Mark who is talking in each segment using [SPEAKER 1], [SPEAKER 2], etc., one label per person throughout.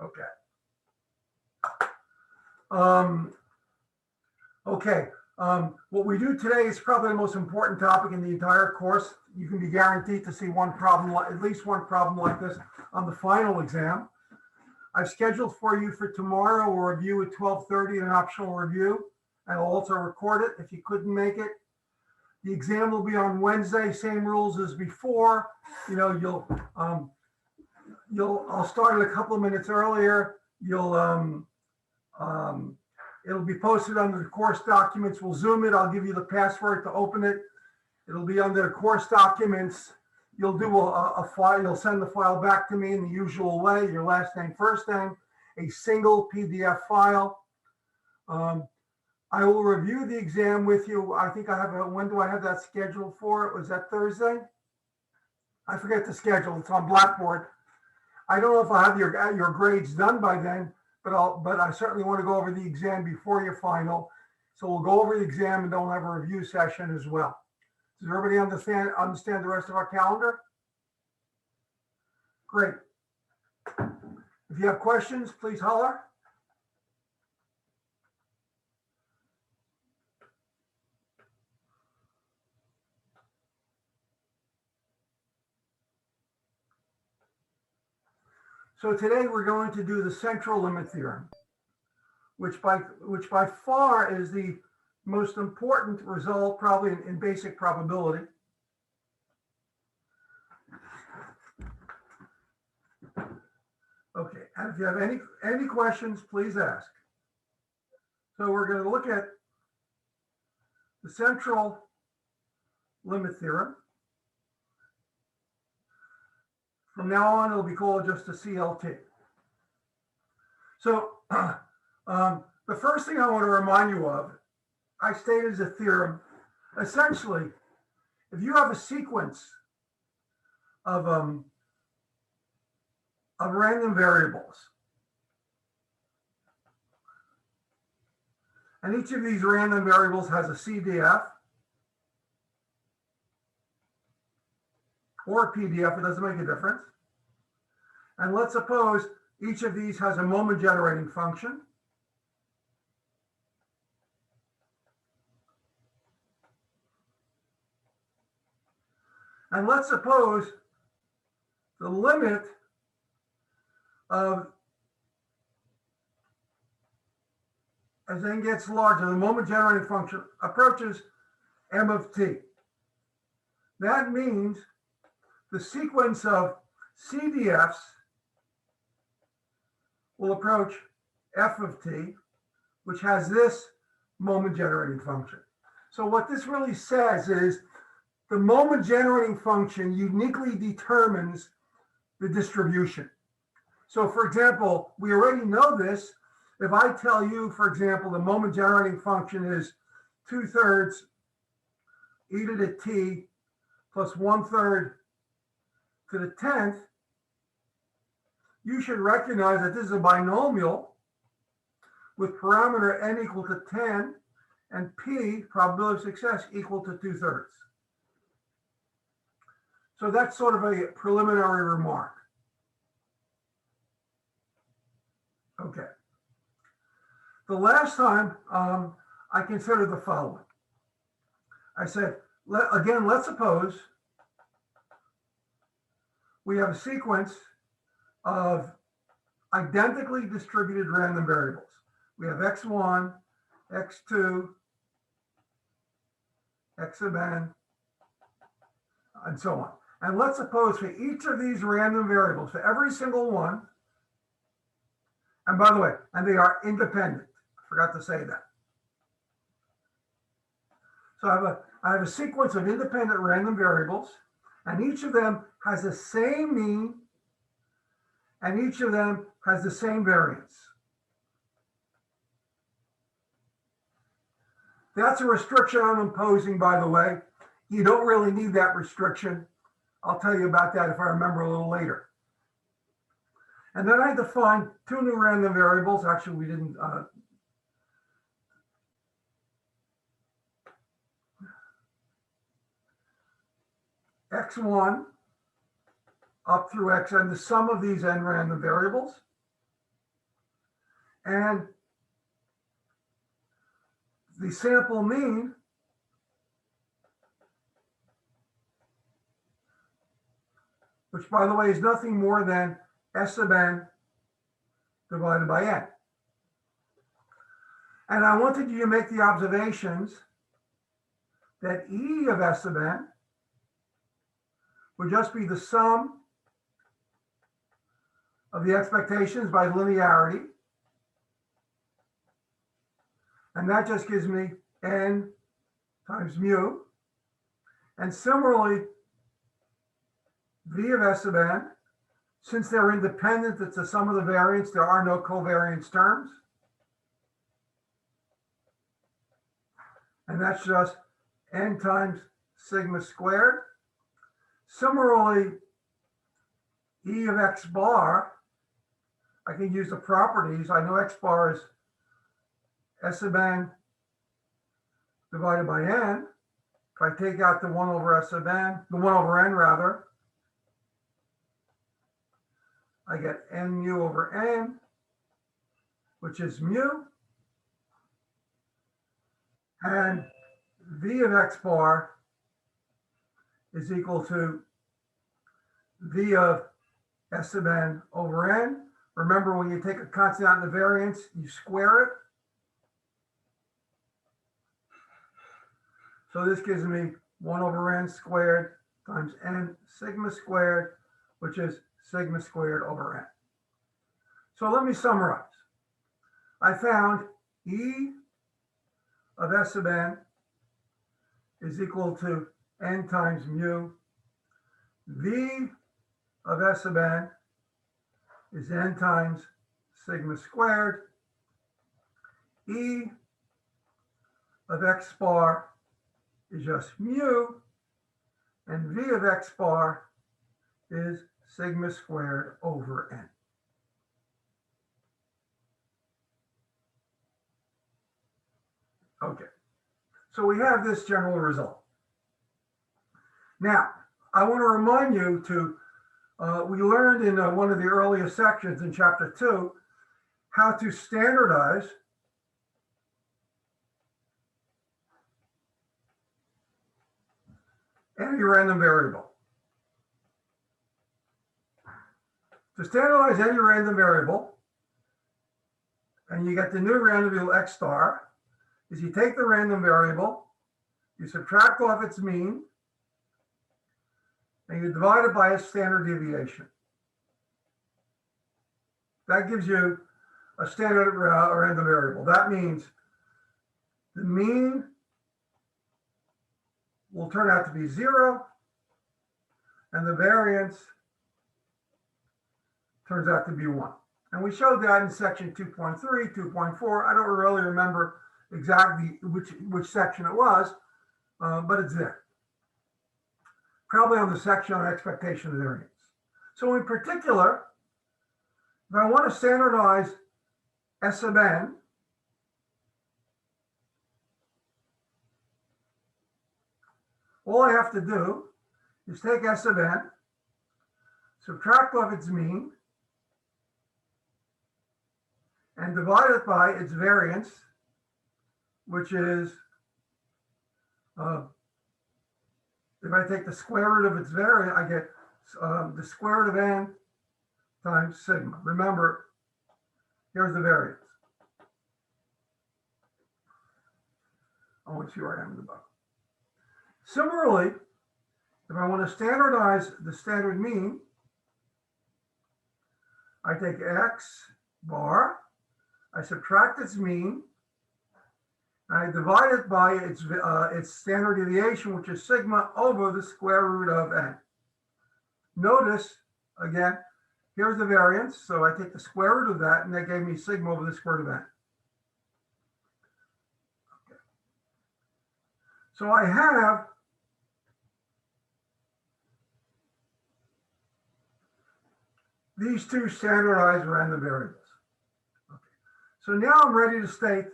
[SPEAKER 1] Okay. Okay. What we do today is probably the most important topic in the entire course. You can be guaranteed to see one problem, at least one problem like this on the final exam. I've scheduled for you for tomorrow a review at 12:30, an optional review. And I'll also record it if you couldn't make it. The exam will be on Wednesday, same rules as before. You know, I'll start it a couple of minutes earlier. It'll be posted under the course documents. We'll Zoom it. I'll give you the password to open it. It'll be under the course documents. You'll do a file. You'll send the file back to me in the usual way. Your last name, first name, a single PDF file. I will review the exam with you. I think I have when do I have that scheduled for? Was that Thursday? I forget the schedule. It's on Blackboard. I don't know if I'll have your grades done by then, but I certainly want to go over the exam before your final. So we'll go over the exam and then we'll have a review session as well. Does everybody understand the rest of our calendar? Great. If you have questions, please holler. So today we're going to do the central limit theorem, which by far is the most important result probably in basic probability. Okay, and if you have any questions, please ask. So we're going to look at the central limit theorem. From now on, it'll be called just a CLT. So the first thing I want to remind you of, I stated as a theorem, essentially, if you have a sequence of random variables, and each of these random variables has a CDF or a PDF, it doesn't make a difference. And let's suppose each of these has a moment generating function. And let's suppose the limit of, as n gets larger, the moment generating function approaches m of t. That means the sequence of CDFs will approach f of t, which has this moment generating function. So what this really says is the moment generating function uniquely determines the distribution. So for example, we already know this. If I tell you, for example, the moment generating function is 2/3 e to the t plus 1/3 to the 10th, you should recognize that this is a binomial with parameter n equal to 10 and p, probability of success, equal to 2/3. So that's sort of a preliminary remark. Okay. The last time I considered the following. I said, let's suppose we have a sequence of identically distributed random variables. We have x1, x2, x of n, and so on. And let's suppose for each of these random variables, for every single one, and by the way, and they are independent. I forgot to say that. So I have a sequence of independent random variables, and each of them has the same mean, and each of them has the same variance. That's a restriction I'm imposing, by the way. You don't really need that restriction. I'll tell you about that if I remember a little later. And then I defined two new random variables. Actually, we didn't. X1 up through xn, the sum of these n random variables. And the sample mean which by the way is nothing more than S sub n divided by n. And I wanted you to make the observations that E of S sub n would just be the sum of the expectations by linearity. And that just gives me n times mu. And similarly, V of S sub n, since they're independent, it's the sum of the variance, there are no covariance terms. And that's just n times sigma squared. Similarly, E of x bar, I can use the properties. I know x bar is S sub n divided by n. If I take out the 1 over S sub n, the 1 over n rather, I get n mu over n, which is mu. And V of x bar is equal to V of S sub n over n. Remember, when you take a constant out in the variance, you square it. So this gives me 1 over n squared times n sigma squared, which is sigma squared over n. So let me summarize. I found E of S sub n is equal to n times mu. V of S sub n is n times sigma squared. E of x bar is just mu, and V of x bar is sigma squared over n. Okay, so we have this general result. Now, I want to remind you to, we learned in one of the earlier sections in chapter 2, how to standardize any random variable. To standardize any random variable, and you get the new random variable x star, is you take the random variable, you subtract off its mean, and you divide it by its standard deviation. That gives you a standard random variable. That means the mean will turn out to be 0, and the variance turns out to be 1. And we showed that in section 2.3, 2.4. I don't really remember exactly which section it was, but it's there. Probably on the section on expectation of variance. So in particular, if I want to standardize S sub n, all I have to do is take S sub n, subtract off its mean, and divide it by its variance, which is, if I take the square root of its variance, I get the square root of n times sigma. Remember, here's the variance. I want to see where I am in the book. Similarly, if I want to standardize the standard mean, I take x bar, I subtract its mean, and I divide it by its standard deviation, which is sigma over the square root of n. Notice, again, here's the variance, so I take the square root of that, and that gave me sigma over the square root of n. Okay. So I have these two standardized random variables. Okay. So now I'm ready to state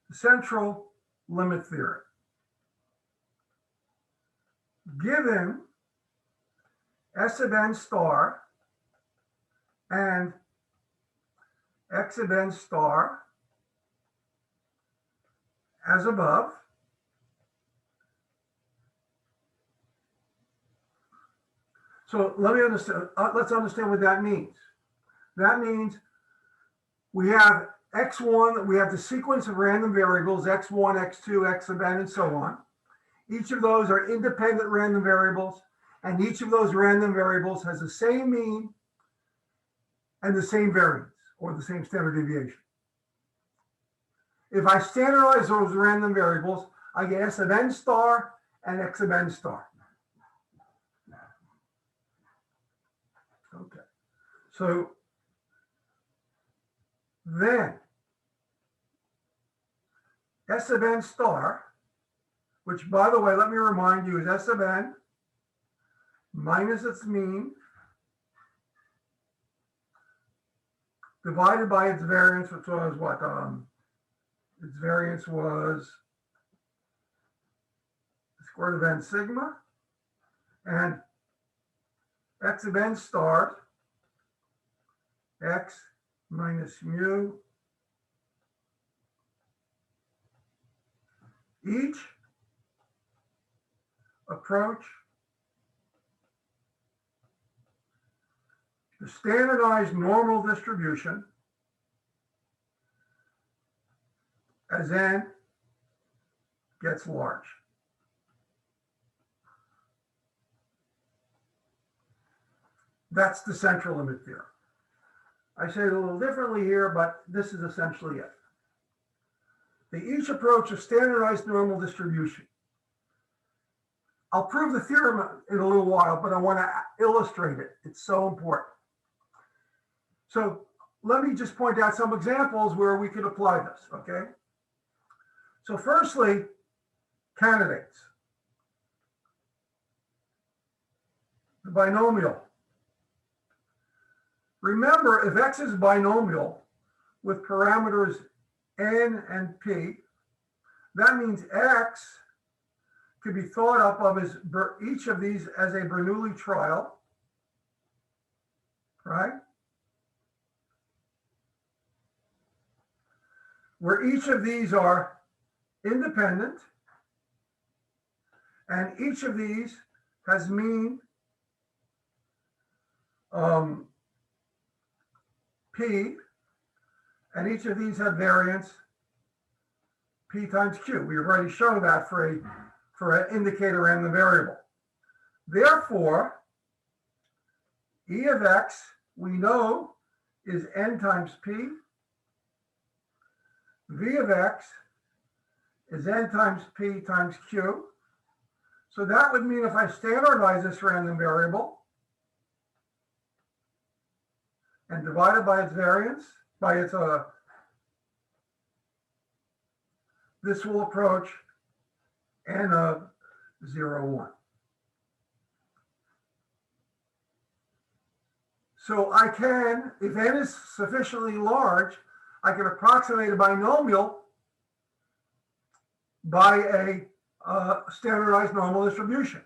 [SPEAKER 1] the central limit theorem. Given S sub n star and x of n star as above. So let's understand what that means. That means we have x1, we have the sequence of random variables, x1, x2, x of n, and so on. Each of those are independent random variables, and each of those random variables has the same mean and the same variance, or the same standard deviation. If I standardize those random variables, I get s of n star and x of n star. Okay, so then s of n star, which, by the way, let me remind you, is s of n minus its mean divided by its variance, which was what? Its variance was the square root of n sigma, and x of n star, x minus mu, each approach the standardized normal distribution as n gets large. That's the central limit theorem. I say it a little differently here, but this is essentially it. They each approach a standardized normal distribution. I'll prove the theorem in a little while, but I want to illustrate it. It's so important. So let me just point out some examples where we could apply this, okay? So firstly, candidates. The binomial. Remember, if x is binomial with parameters n and p, that means x could be thought of as each of these as a Bernoulli trial, right? Where each of these are independent, and each of these has mean P, and each of these have variance P times Q. We already showed that for an indicator random variable. Therefore, E of x, we know, is n times P. V of x is n times P times Q. So that would mean if I standardize this random variable and divide it by its variance, by its, this will approach n of 0, 1. So I can, if n is sufficiently large, I can approximate a binomial by a standardized normal distribution.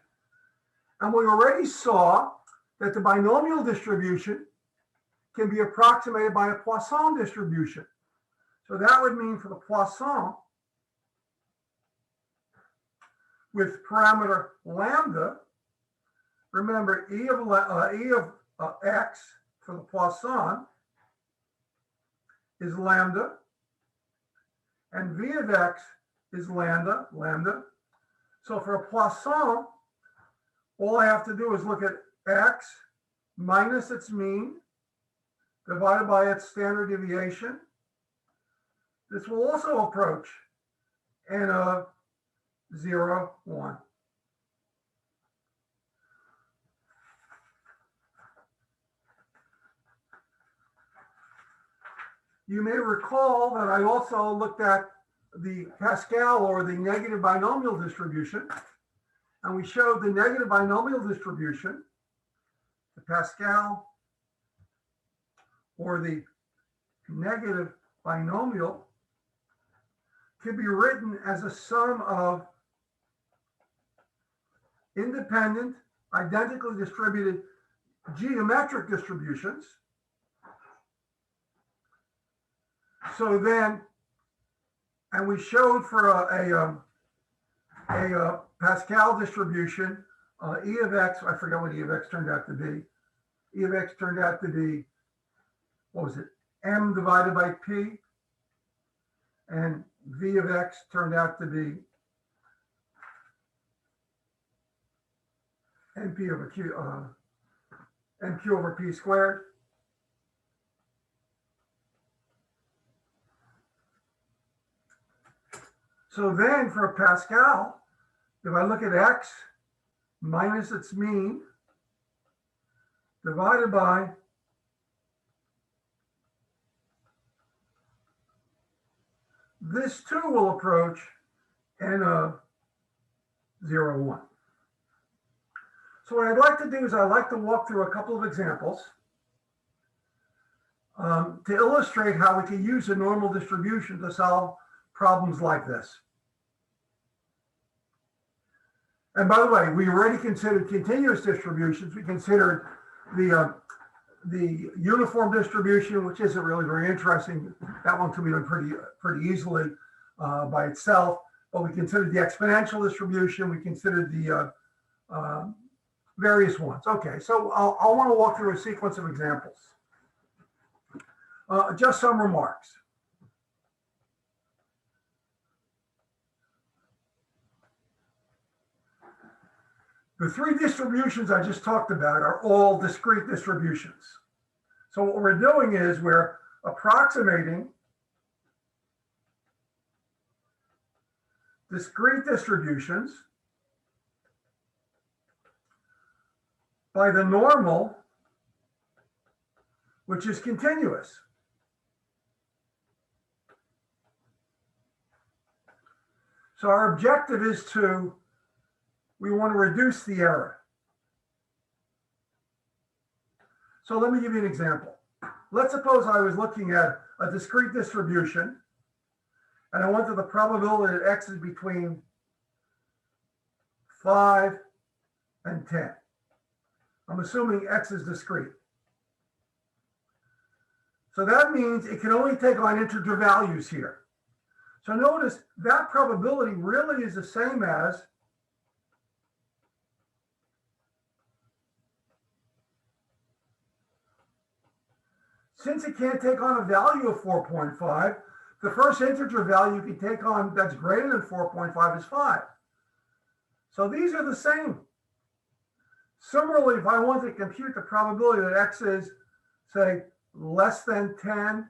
[SPEAKER 1] And we already saw that the binomial distribution can be approximated by a Poisson distribution. So that would mean for the Poisson, with parameter lambda, remember E of x for the Poisson is lambda, and V of x is lambda. So for a Poisson, all I have to do is look at x minus its mean divided by its standard deviation. This will also approach n of 0, 1. You may recall that I also looked at the Pascal, or the negative binomial distribution, and we showed the negative binomial distribution, the Pascal, or the negative binomial, can be written as a sum of independent, identically distributed geometric distributions So then, and we showed for a Pascal distribution, E of x, I forgot what E of x turned out to be. E of x turned out to be, what was it? M divided by P. And V of x turned out to be NP over Q, NQ over P squared. So then for Pascal, if I look at x minus its mean divided by this too will approach n of 0, 1. So what I'd like to do is I'd like to walk through a couple of examples to illustrate how we can use a normal distribution to solve problems like this. And by the way, we already considered continuous distributions. We considered the uniform distribution, which isn't really very interesting. That one can be done pretty easily by itself. But we considered the exponential distribution. We considered the various ones. Okay, so I want to walk through a sequence of examples. Just some remarks. The three distributions I just talked about are all discrete distributions. So what we're doing is we're approximating discrete distributions by the normal, which is continuous. So our objective is we want to reduce the error. So let me give you an example. Let's suppose I was looking at a discrete distribution and I wanted the probability that x is between 5 and 10. I'm assuming x is discrete. So that means it can only take on integer values here. So notice that probability really is the same as since it can't take on a value of 4.5, the first integer value you can take on that's greater than 4.5 is 5. So these are the same. Similarly, if I want to compute the probability that x is, say, less than 10,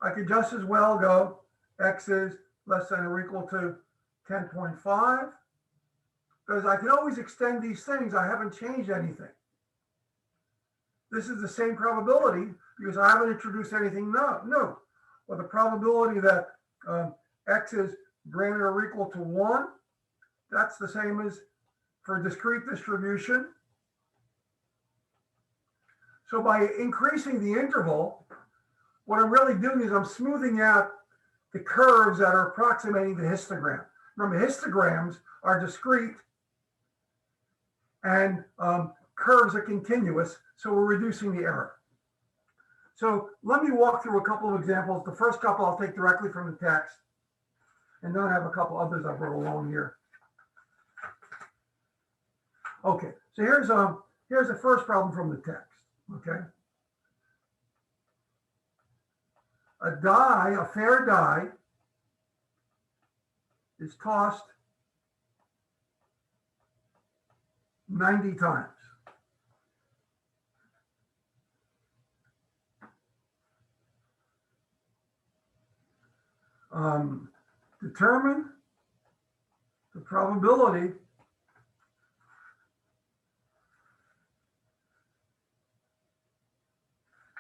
[SPEAKER 1] I could just as well go x is less than or equal to 10.5, because I can always extend these things. I haven't changed anything. This is the same probability because I haven't introduced anything new. Or the probability that x is greater or equal to 1, that's the same as for discrete distribution. So by increasing the interval, what I'm really doing is I'm smoothing out the curves that are approximating the histogram. Remember, histograms are discrete and curves are continuous, so we're reducing the error. So let me walk through a couple of examples. The first couple I'll take directly from the text, and then I have a couple others I brought along here. Okay, so here's the first problem from the text, okay? A fair die is tossed 90 times. Determine the probability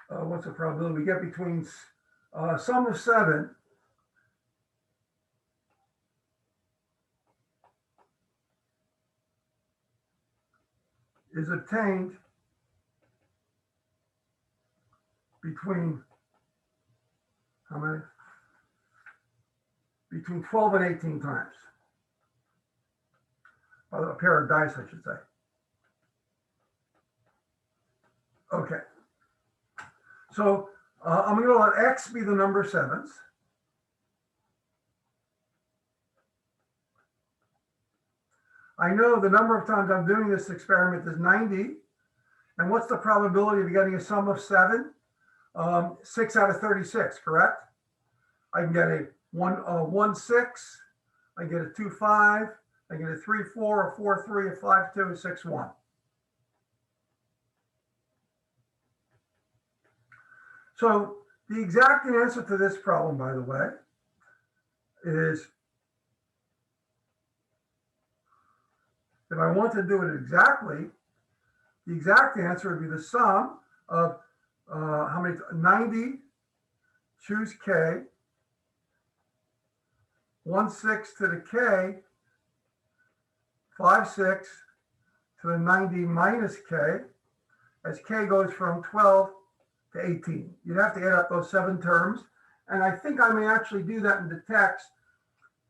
[SPEAKER 1] what's the probability we get between sum of 7 is obtained between how many? Between 12 and 18 times. A pair of dice, I should say. Okay. So I'm going to let x be the number of sevens. I know the number of times I'm doing this experiment is 90. And what's the probability of getting a sum of 7? 6 out of 36, correct? I can get a 1 6, I get a 2 5, I get a 3 4, a 4 3, a 5 2, a 6 1. So the exact answer to this problem, by the way, is if I want to do it exactly, the exact answer would be the sum of how many? 90, choose k, 1 6 to the k, 5 6 to the 90 minus k, as k goes from 12 to 18. You'd have to add up those 7 terms. And I think I may actually do that in the text.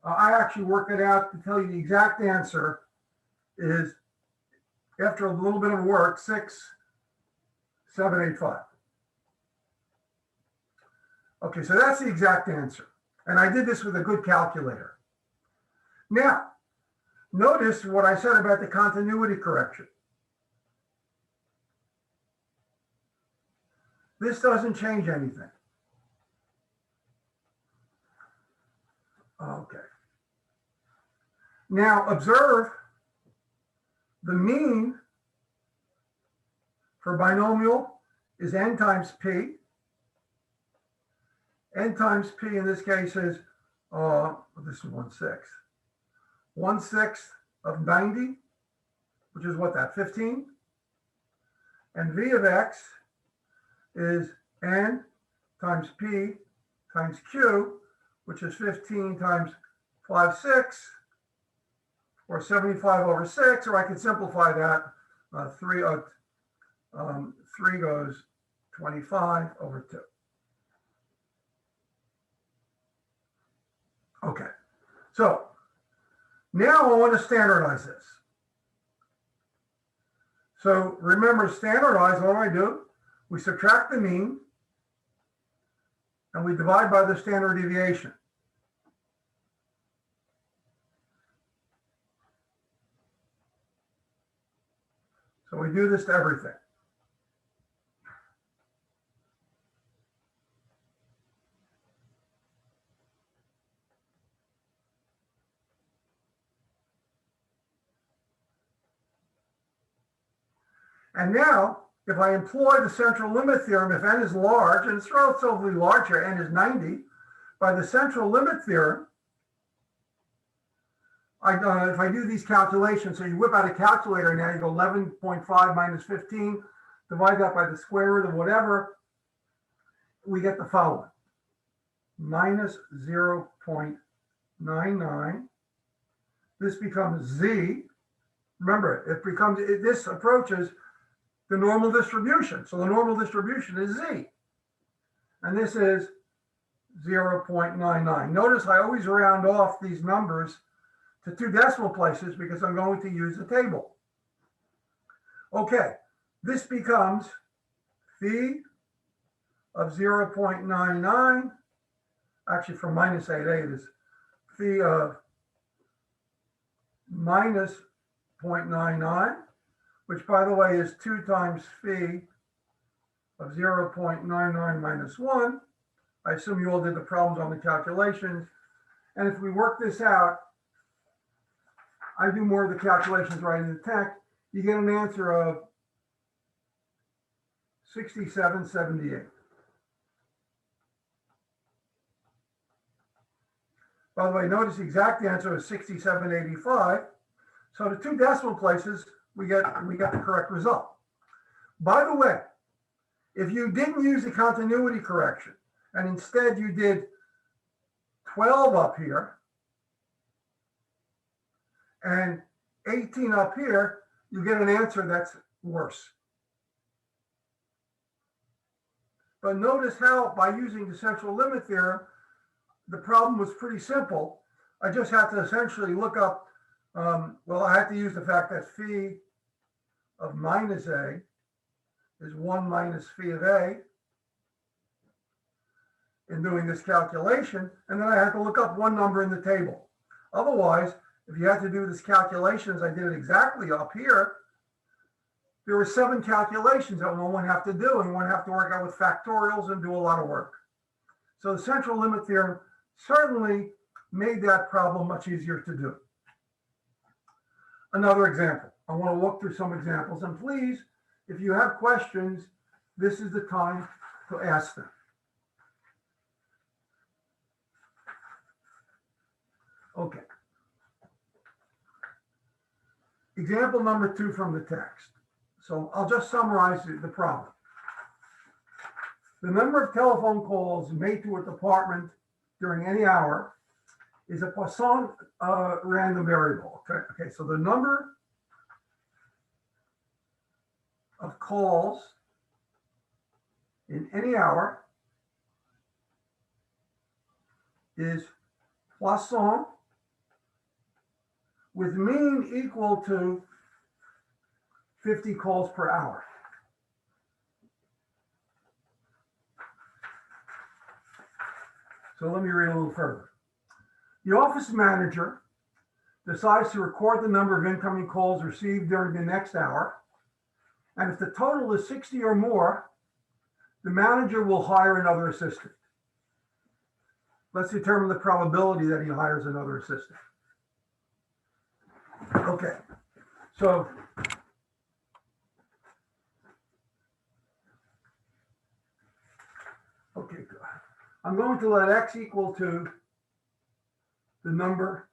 [SPEAKER 1] I actually work it out to tell you the exact answer is, after a little bit of work, 6 7 8 5. Okay, so that's the exact answer. And I did this with a good calculator. Now, notice what I said about the continuity correction. This doesn't change anything. Okay. Now, observe the mean for binomial is n times p. N times p in this case is, this is 1 6. 1 6 of 90, which is what, that 15? And v of x is n times p times q, which is 15 times 5 6, or 75 over 6, or I can simplify that. 3 goes 25 over 2. Okay, so now I want to standardize this. So remember, standardize, what do I do? We subtract the mean and we divide by the standard deviation. So we do this to everything. And now, if I employ the central limit theorem, if n is large, and it's relatively large here, n is 90, by the central limit theorem, if I do these calculations, so you whip out a calculator now, you go 11.5 minus 15, divide that by the square root of whatever, we get the following. Minus 0.99. This becomes z. Remember, this approaches the normal distribution. So the normal distribution is z. And this is 0.99. Notice I always round off these numbers to 2 decimal places because I'm going to use the table. Okay, this becomes phi of 0.99. Actually, from minus 88 is phi of minus 0.99, which, by the way, is 2 times phi of 0.99 minus 1. I assume you all did the problems on the calculations. And if we work this out, I do more of the calculations right in the text, you get an answer of 6778. By the way, notice the exact answer is 6785. So the 2 decimal places, we get the correct result. By the way, if you didn't use the continuity correction and instead you did 12 up here and 18 up here, you get an answer that's worse. But notice how, by using the central limit theorem, the problem was pretty simple. I just had to essentially look up, well, I had to use the fact that phi of minus a is 1 minus phi of a. in doing this calculation, and then I had to look up one number in the table. Otherwise, if you had to do this calculation as I did it exactly up here, there were 7 calculations that one would have to do, and one would have to work out with factorials and do a lot of work. So the central limit theorem certainly made that problem much easier to do. Another example. I want to walk through some examples, and please, if you have questions, this is the time to ask them. Okay. Example number 2 from the text. So I'll just summarize the problem. The number of telephone calls made to a department during any hour is a Poisson random variable. Okay, so the number of calls in any hour is Poisson with mean equal to 50 calls per hour. So let me read a little further. The office manager decides to record the number of incoming calls received during the next hour, and if the total is 60 or more, the manager will hire another assistant. Let's determine the probability that he hires another assistant. Okay, so okay, good. I'm going to let X equal to the number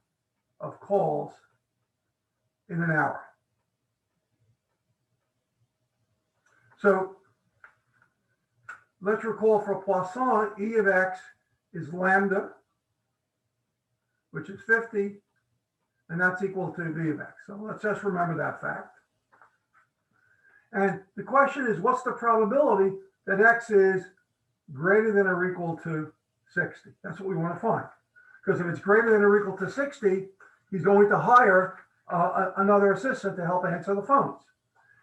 [SPEAKER 1] of calls in an hour. So let's recall for Poisson, E of X is lambda, which is 50, and that's equal to V of X. So let's just remember that fact. And the question is, what's the probability that X is greater than or equal to 60? That's what we want to find. Because if it's greater than or equal to 60, he's going to hire another assistant to help answer the phones.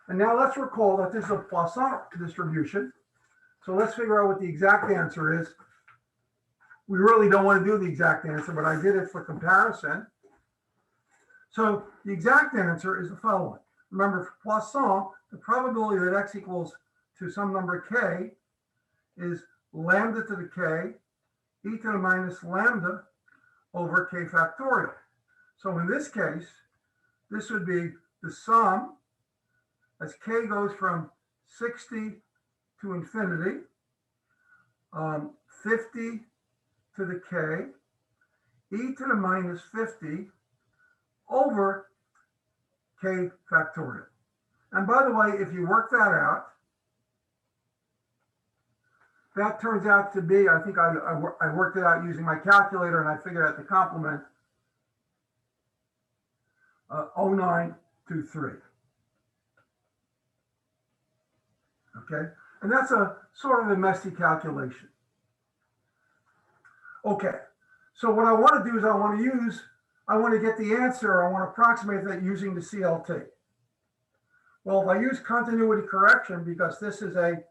[SPEAKER 1] And now let's recall that this is a Poisson distribution. So let's figure out what the exact answer is. We really don't want to do the exact answer, but I did it for comparison. So the exact answer is the following. Remember, for Poisson, the probability that X equals to some number K is lambda to the K, e to the minus lambda over K factorial. So in this case, this would be the sum as K goes from 60 to infinity, 50 to the K, e to the minus 50 over K factorial. And by the way, if you work that out, that turns out to be, I think I worked it out using my calculator and I figured out the complement, 0923. Okay, and that's a sort of a messy calculation. Okay, so what I want to do is I want to get the answer, I want to approximate that using the CLT. Well, if I use continuity correction, because this is a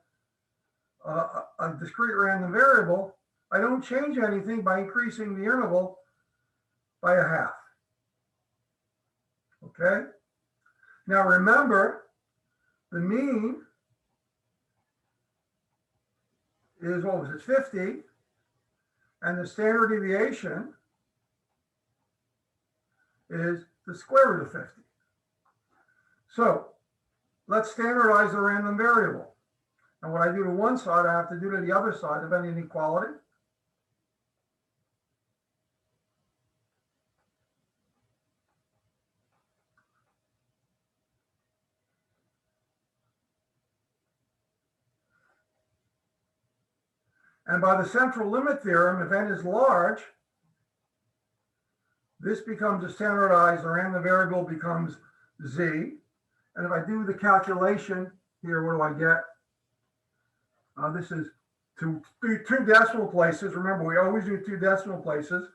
[SPEAKER 1] discrete random variable, I don't change anything by increasing the interval by a half. Okay? Now remember, the mean is, what was it, 50, and the standard deviation is the square root of 50. So let's standardize the random variable. And what I do to one side, I have to do to the other side of any inequality. And by the central limit theorem, if n is large, this becomes a standardized, the random variable becomes z. And if I do the calculation here, what do I get? This is two decimal places. Remember, we always do 2 decimal places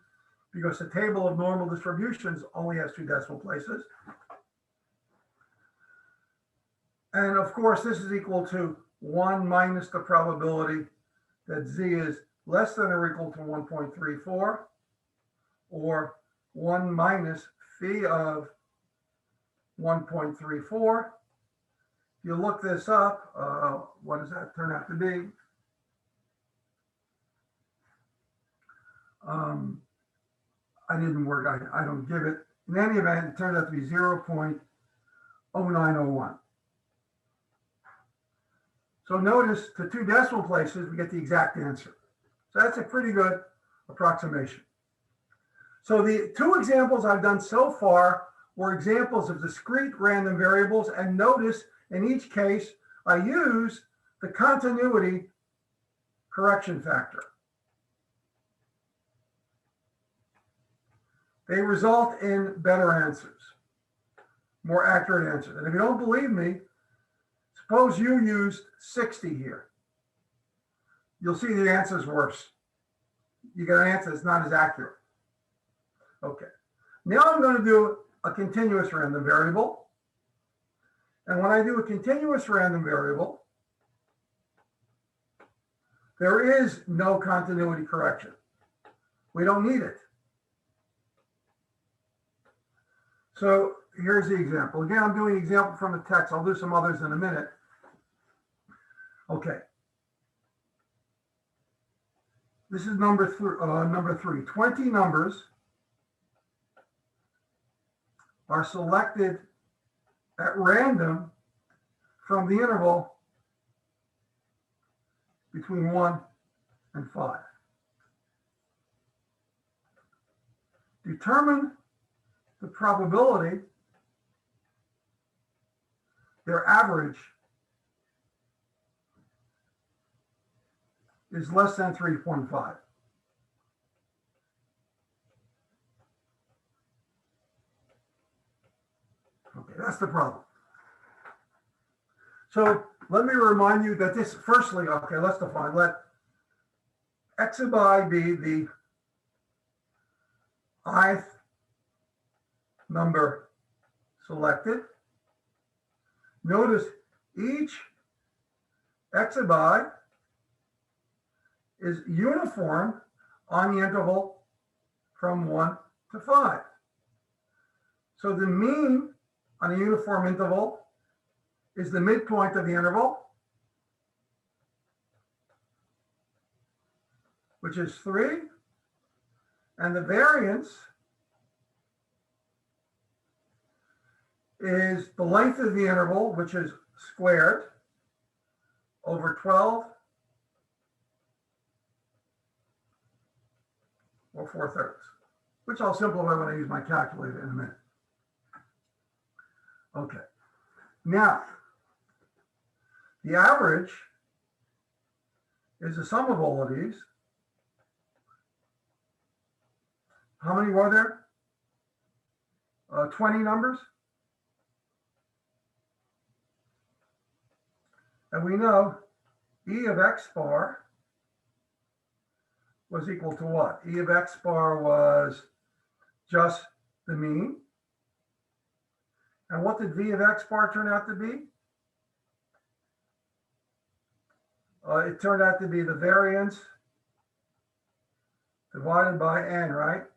[SPEAKER 1] because the table of normal distributions only has 2 decimal places. And of course, this is equal to 1 minus the probability that z is less than or equal to 1.34, or 1 minus phi of 1.34. If you look this up, what does that turn out to be? I didn't work, I don't give it. In any event, it turned out to be 0.0901. So notice to 2 decimal places, we get the exact answer. So that's a pretty good approximation. So the 2 examples I've done so far were examples of discrete random variables, and notice in each case, I use the continuity correction factor. They result in better answers, more accurate answers. And if you don't believe me, suppose you used 60 here. You'll see the answer is worse. You get an answer that's not as accurate. Okay. Now I'm going to do a continuous random variable. And when I do a continuous random variable, there is no continuity correction. We don't need it. So here's the example. Again, I'm doing an example from the text. I'll do some others in a minute. Okay. This is number 3. 20 numbers are selected at random from the interval between 1 and 5. Determine the probability their average is less than 3.5. Okay, that's the problem. So let me remind you that this, firstly, okay, let's define, let x of I be the ith number selected. Notice each x of I is uniform on the interval from 1 to 5. So the mean on a uniform interval is the midpoint of the interval, which is 3, and the variance is the length of the interval, which is squared over 12 or 4/3, which I'll simplify when I use my calculator in a minute. Okay, now the average is the sum of all of these. How many were there? 20 numbers. And we know E of x bar was equal to what? E of x bar was just the mean. And what did V of x bar turn out to be? It turned out to be the variance divided by n, right?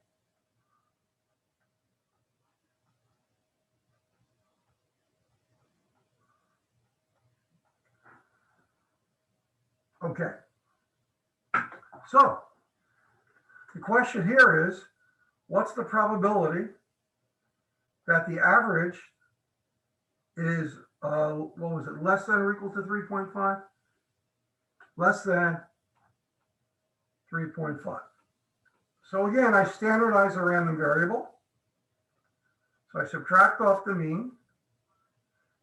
[SPEAKER 1] Okay. So the question here is, what's the probability that the average is, what was it, less than or equal to 3.5? Less than 3.5. So again, I standardize a random variable. So I subtract off the mean,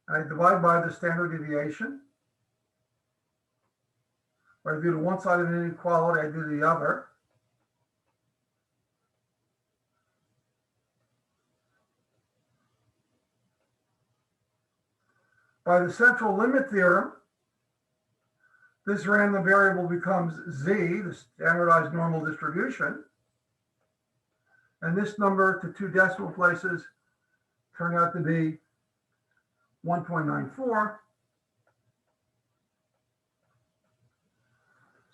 [SPEAKER 1] and I divide by the standard deviation. If I do the one side of an inequality, I do the other. By the central limit theorem, this random variable becomes z, the standardized normal distribution. And this number to 2 decimal places turned out to be 1.94.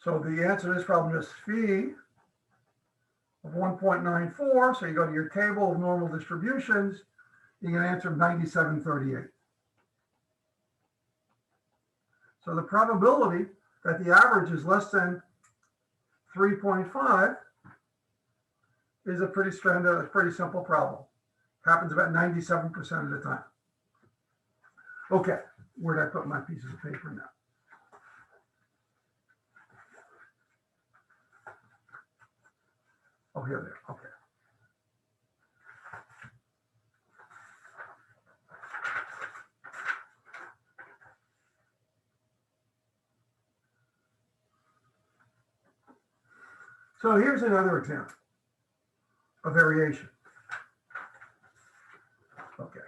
[SPEAKER 1] So the answer to this problem is phi of 1.94. So you go to your table of normal distributions, you get an answer of 9738. So the probability that the average is less than 3.5 is a pretty simple problem. Happens about 97% of the time. Okay, where did I put my pieces of paper now? Oh, here they are. Okay. So here's another example, a variation. Okay.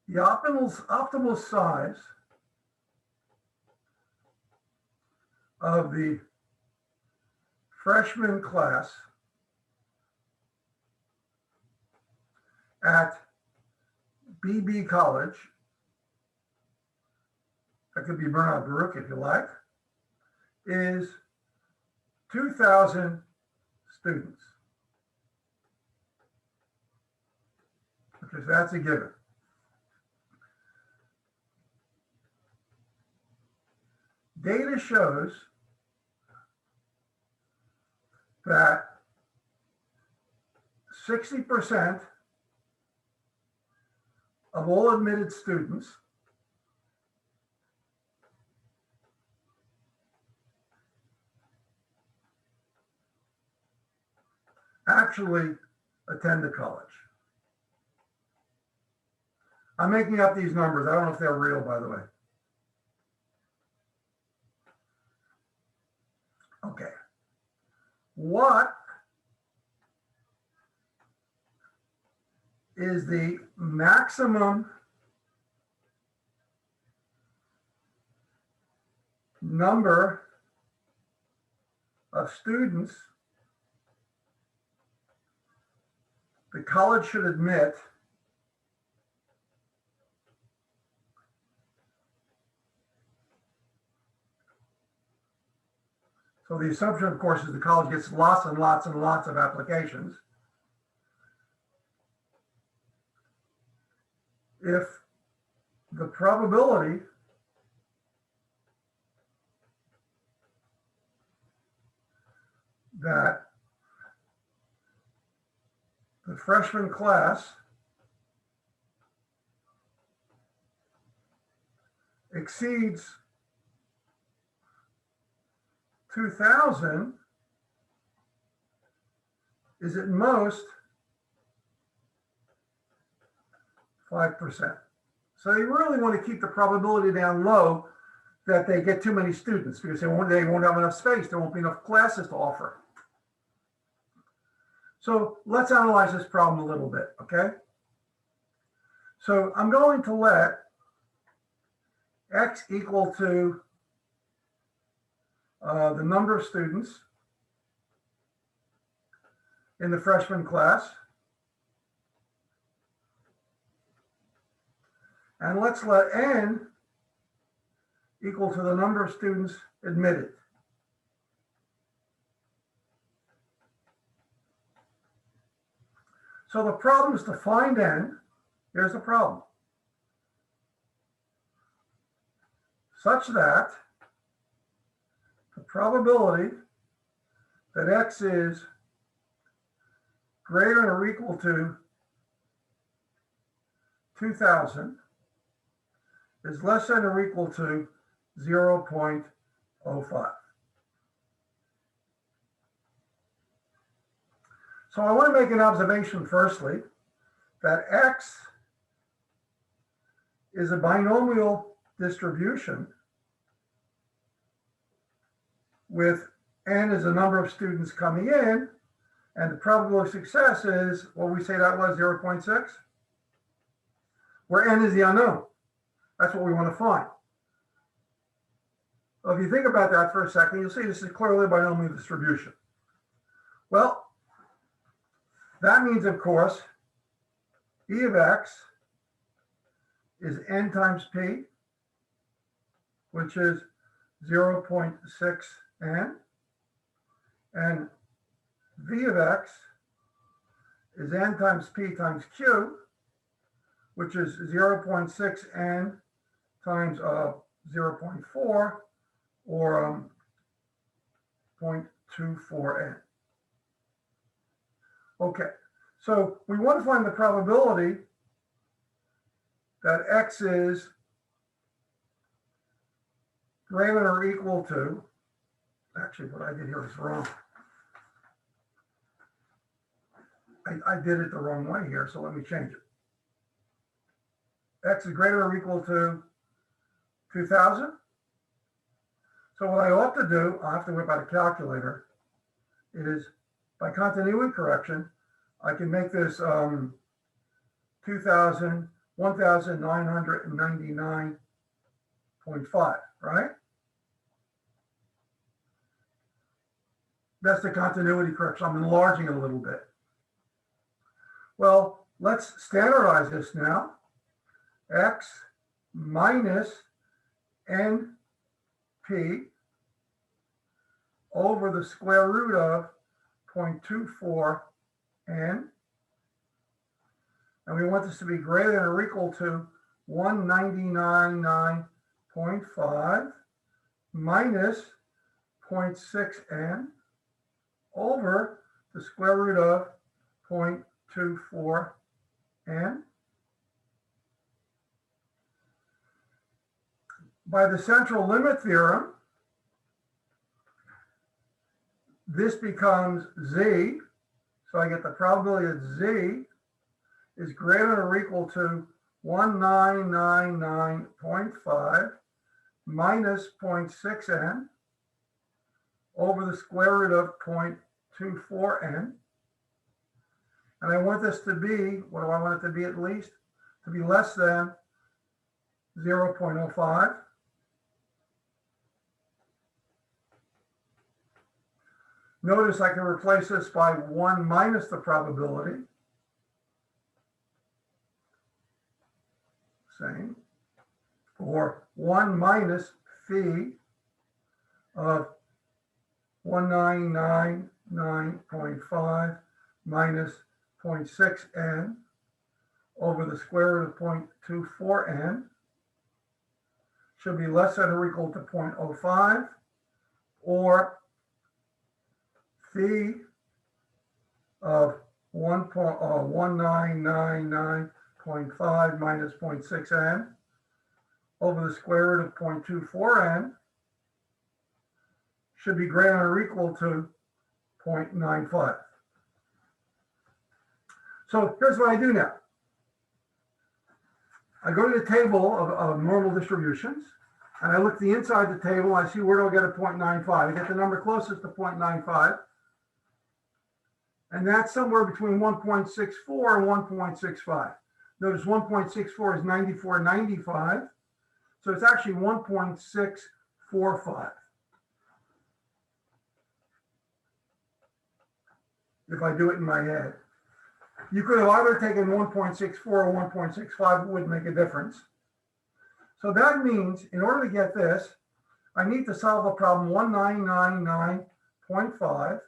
[SPEAKER 1] The optimal size of the freshman class at BB College, that could be Baruch if you like, is 2,000 students. Because that's a given. Data shows that 60% of all admitted students actually attend the college. I'm making up these numbers. I don't know if they're real, by the way. Okay. What is the maximum number of students the college should admit So the assumption, of course, is the college gets lots and lots and lots of applications. If the probability that the freshman class exceeds 2,000 is at most 5%. So you really want to keep the probability down low that they get too many students because they won't have enough space. There won't be enough classes to offer. So let's analyze this problem a little bit, okay? So I'm going to let X equal to the number of students in the freshman class. And let's let N equal to the number of students admitted. So the problem is to find N. Here's the problem. Such that the probability that X is greater than or equal to 2,000 is less than or equal to 0.05. So I want to make an observation firstly that X is a binomial distribution with N as the number of students coming in, and the probability of success is, what we say that was, 0.6, where N is the unknown. That's what we want to find. Well, if you think about that for a second, you'll see this is clearly a binomial distribution. Well, That means, of course, E of x is n times p, which is 0.6 n, and v of x is n times p times q, which is 0.6 n times 0.4, or 0.24 n. Okay, so we want to find the probability that x is greater than or equal to, actually what I did here is wrong. I did it the wrong way here, so let me change it. X is greater than or equal to 2,000. So what I ought to do, I'll have to whip out a calculator, is by continuity correction, I can make this 1,999.5, right? That's the continuity correction. I'm enlarging it a little bit. Well, let's standardize this now. X minus NP over the square root of 0.24 n. And we want this to be greater than or equal to 199.5 minus 0.6 n over the square root of 0.24 n. By the central limit theorem, this becomes z. So I get the probability that z is greater than or equal to 1999.5 minus 0.6 n over the square root of 0.24 n. And I want this to be, what do I want it to be at least? To be less than 0.05. Notice I can replace this by 1 minus the probability. Same. Or 1 minus phi of 1999.5 minus 0.6 n over the square root of 0.24 n should be less than or equal to 0.05, or phi of 1999.5 minus 0.6 n over the square root of 0.24 n should be greater than or equal to 0.95. So here's what I do now. I go to the table of normal distributions, and I look the inside the table, and I see where do I get a 0.95. I get the number closest to 0.95. And that's somewhere between 1.64 and 1.65. Notice 1.64 is 94.95. So it's actually 1.645. If I do it in my head. You could have either taken 1.64 or 1.65, it wouldn't make a difference. So that means in order to get this, I need to solve the problem 1999.5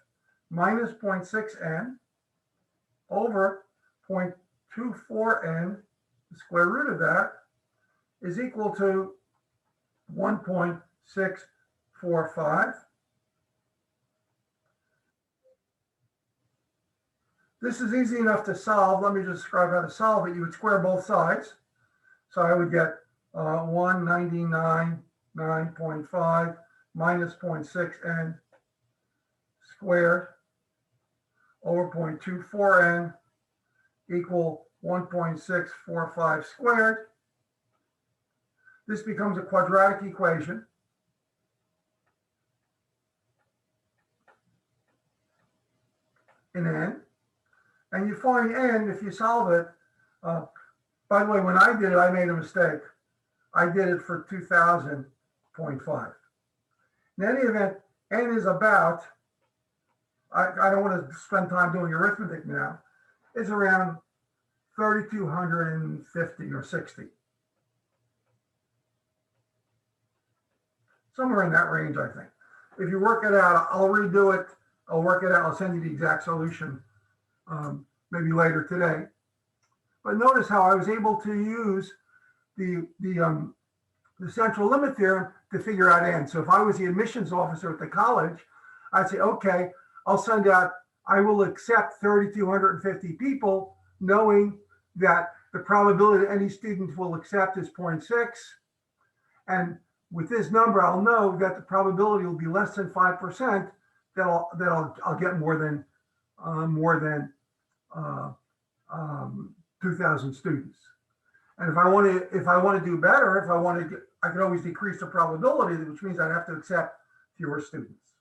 [SPEAKER 1] minus 0.6 n over 0.24 n, the square root of that, is equal to 1.645. This is easy enough to solve. Let me just describe how to solve it. You would square both sides. So I would get 199.5 minus 0.6 n squared over 0.24 n equal 1.645 squared. This becomes a quadratic equation. In n. And you find n, if you solve it, by the way, when I did it, I made a mistake. I did it for 2000.5. In any event, n is about, I don't want to spend time doing arithmetic now, is around 3,250 or 60. Somewhere in that range, I think. If you work it out, I'll redo it. I'll work it out. I'll send you the exact solution maybe later today. But notice how I was able to use the central limit theorem to figure out n. So if I was the admissions officer at the college, I'd say, okay, I'll send out, I will accept 3,250 people, knowing that the probability that any student will accept is 0.6. And with this number, I'll know that the probability will be less than 5% that I'll get more than 2,000 students. And if I want to do better, I can always decrease the probability, which means I'd have to accept fewer students.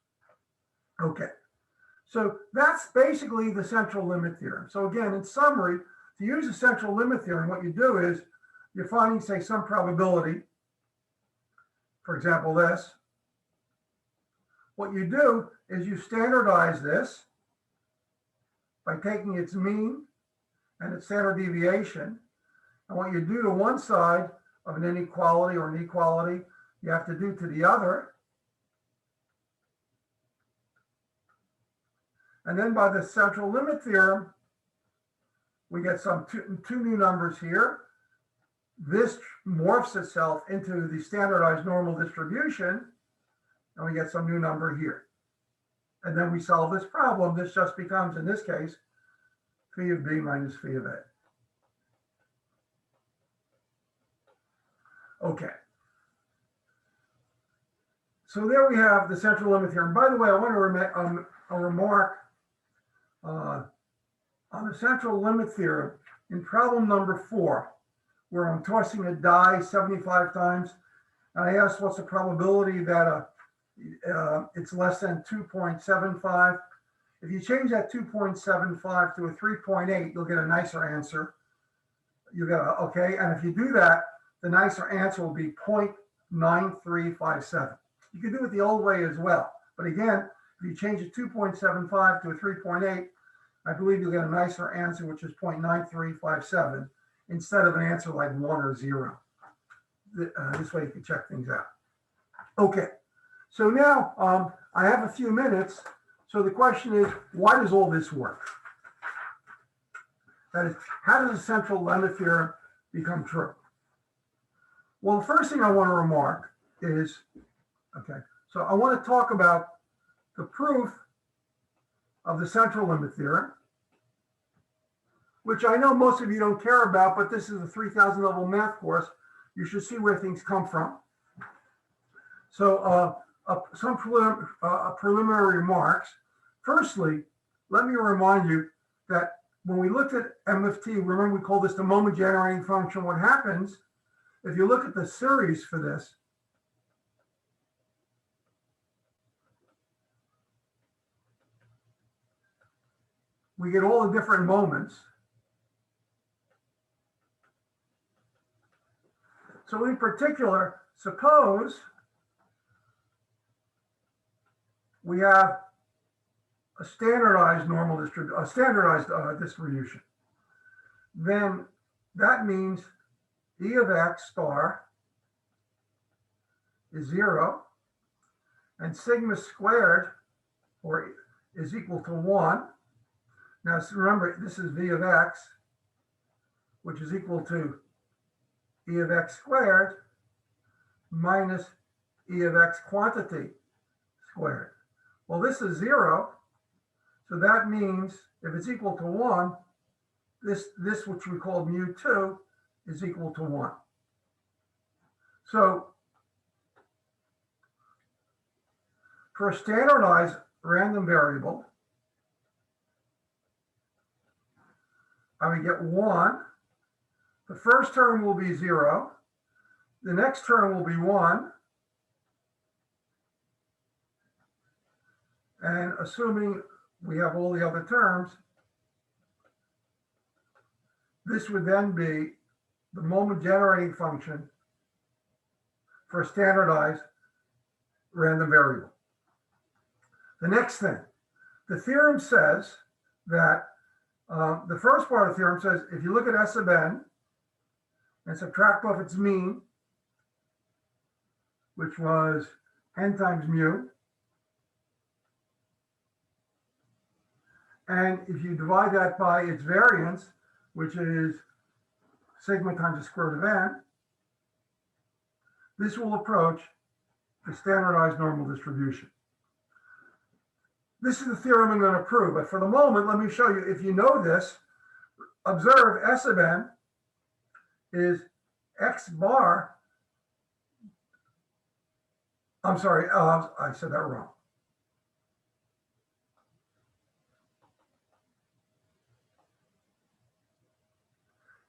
[SPEAKER 1] Okay, so that's basically the central limit theorem. So again, in summary, to use the central limit theorem, what you do is you're finding, say, some probability. For example, this. What you do is you standardize this by taking its mean and its standard deviation. And what you do to one side of an inequality or an equality, you have to do to the other. And then by the central limit theorem, we get some two new numbers here. This morphs itself into the standardized normal distribution, and we get some new number here. And then we solve this problem. This just becomes, in this case, phi of b minus phi of a. Okay. So there we have the central limit theorem. By the way, I want to make a remark on the central limit theorem in problem number 4, where I'm tossing a die 75 times, and I asked what's the probability that it's less than 2.75. If you change that 2.75 to a 3.8, you'll get a nicer answer. You get a, okay, and if you do that, the nicer answer will be 0.9357. You can do it the old way as well, but again, if you change a 2.75 to a 3.8, I believe you'll get a nicer answer, which is 0.9357, instead of an answer like 1 or 0. This way you can check things out. Okay, so now I have a few minutes. So the question is, why does all this work? That is, how does the central limit theorem become true? Well, the first thing I want to remark is, okay, so I want to talk about the proof of the central limit theorem, which I know most of you don't care about, but this is a 3,000 level math course. You should see where things come from. So some preliminary remarks. Firstly, let me remind you that when we looked at M of t, remember we call this the moment generating function. What happens if you look at the series for this? We get all the different moments. So in particular, suppose we have a standardized normal distribution, a standardized distribution. Then that means E of x star is 0, and sigma squared is equal to 1. Now remember, this is V of x, which is equal to E of x squared minus E of x quantity squared. Well, this is 0, so that means if it's equal to 1, this which we call mu2 is equal to 1. So for a standardized random variable, I would get 1. The first term will be 0. The next term will be 1. And assuming we have all the other terms, this would then be the moment generating function for a standardized random variable. The next thing, the theorem says that The first part of the theorem says if you look at S sub n and subtract off its mean, which was n times mu, and if you divide that by its variance, which is sigma times the square root of n, this will approach the standardized normal distribution. This is the theorem I'm going to prove, but for the moment, let me show you. If you know this, observe S sub n is x bar. I'm sorry, I said that wrong.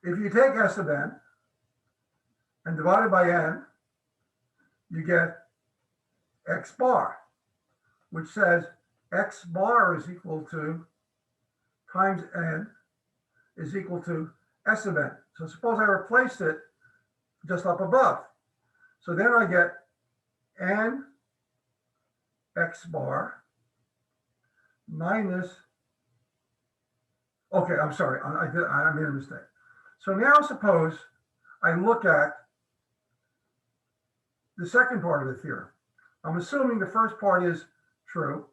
[SPEAKER 1] If you take S sub n and divide it by n, you get x bar, which says x bar is equal to times n is equal to S sub n. So suppose I replaced it just up above. So then I get n x bar minus, okay, I'm sorry, I made a mistake. So now suppose I look at the second part of the theorem. I'm assuming the first part is true.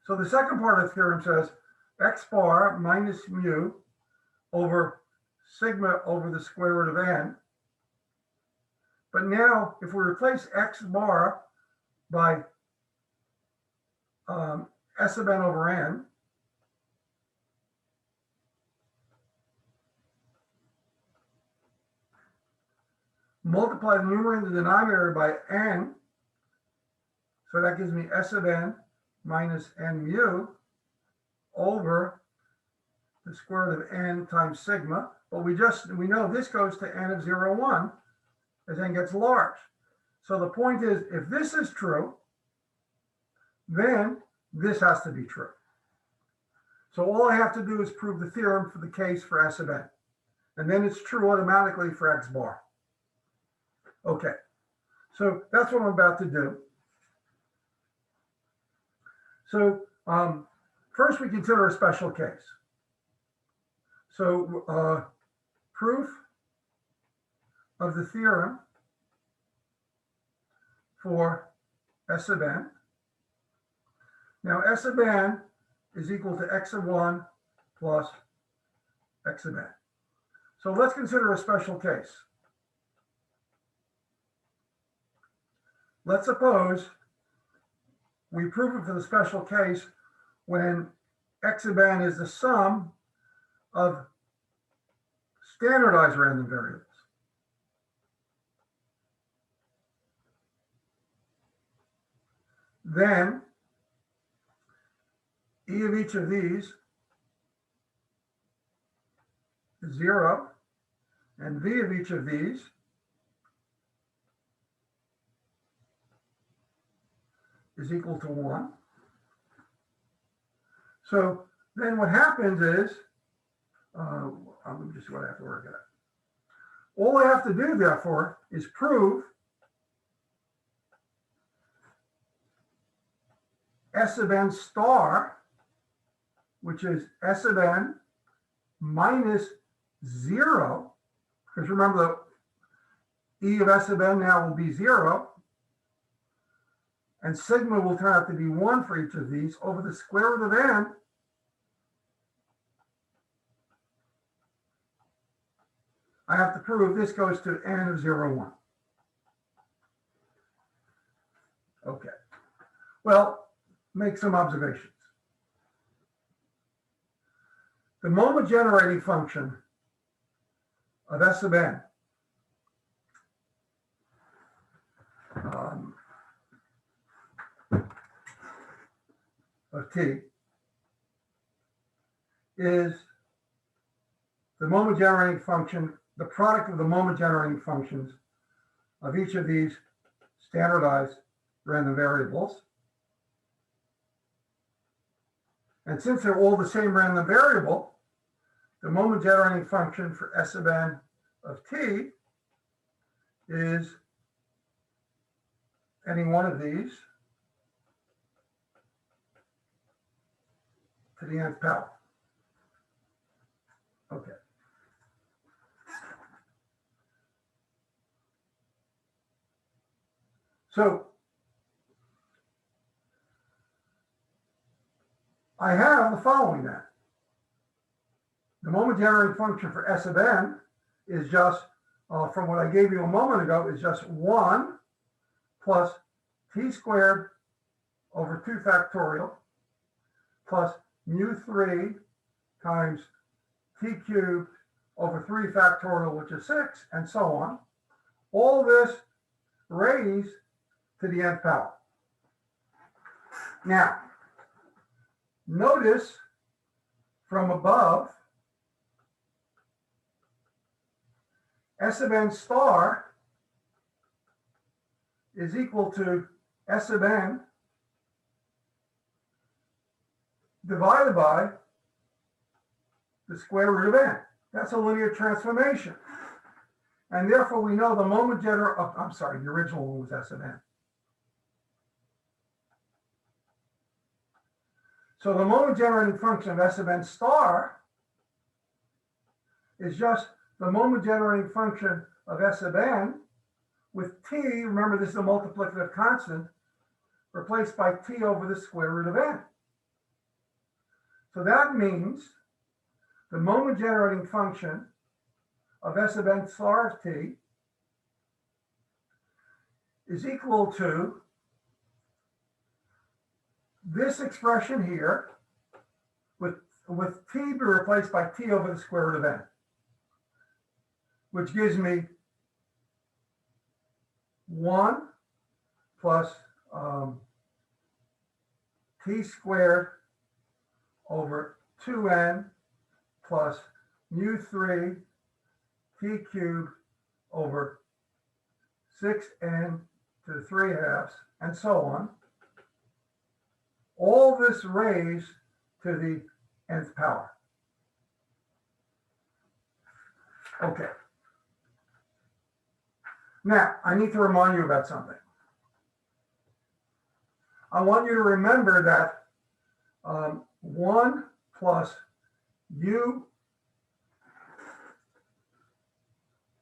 [SPEAKER 1] So the second part of the theorem says x bar minus mu over sigma over the square root of n. But now if we replace x bar by S sub n over n, multiply the numerator and the denominator by n, so that gives me S sub n minus n mu over the square root of n times sigma. But we know this goes to n of 0, 1 as n gets large. So the point is, if this is true, then this has to be true. So all I have to do is prove the theorem for the case for S sub n. And then it's true automatically for x bar. Okay, so that's what I'm about to do. So first we consider a special case. So proof of the theorem for S sub n. Now S sub n is equal to x sub 1 plus x sub n. So let's consider a special case. Let's suppose we prove it for the special case when x sub n is the sum of standardized random variables. Then E of each of these is 0, and V of each of these is equal to 1. So then what happens is, let me just see what I have to work out. All I have to do, therefore, is prove S sub n star, which is S sub n minus 0, because remember the E of S sub n now will be 0, and sigma will turn out to be 1 for each of these over the square root of n I have to prove this goes to n of 0, 1. Okay. Well, make some observations. The moment generating function of S sub n of t is the moment generating function, the product of the moment generating functions of each of these standardized random variables. And since they're all the same random variable, the moment generating function for S sub n of t is any one of these to the nth power. Okay. So I have the following then. The moment generating function for S of n is just, from what I gave you a moment ago, is just 1 plus t squared over 2 factorial plus mu 3 times t cubed over 3 factorial, which is 6, and so on. All this raised to the nth power. Now, notice from above, S of n star is equal to S of n divided by the square root of n. That's a linear transformation. And therefore we know the moment generating, I'm sorry, the original one was S of n. So the moment generating function of S of n star is just the moment generating function of S of n with t, remember this is a multiplicative constant, replaced by t over the square root of n. So that means the moment generating function of S of n star of t is equal to this expression here with t be replaced by t over the square root of n, which gives me 1 plus t squared over 2n plus mu 3 t cubed over 6n to the 3/2, and so on. All this raised to the nth power. Okay. Now, I need to remind you about something. I want you to remember that 1 plus u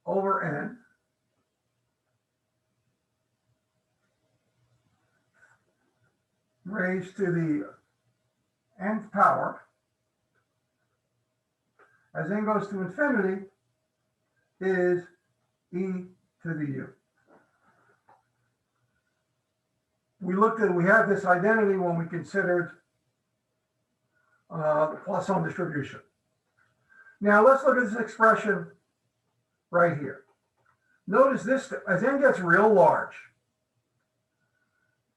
[SPEAKER 1] over n raised to the nth power, as n goes to infinity, is e to the u. We had this identity when we considered the Poisson distribution. Now let's look at this expression right here. Notice this, as n gets real large,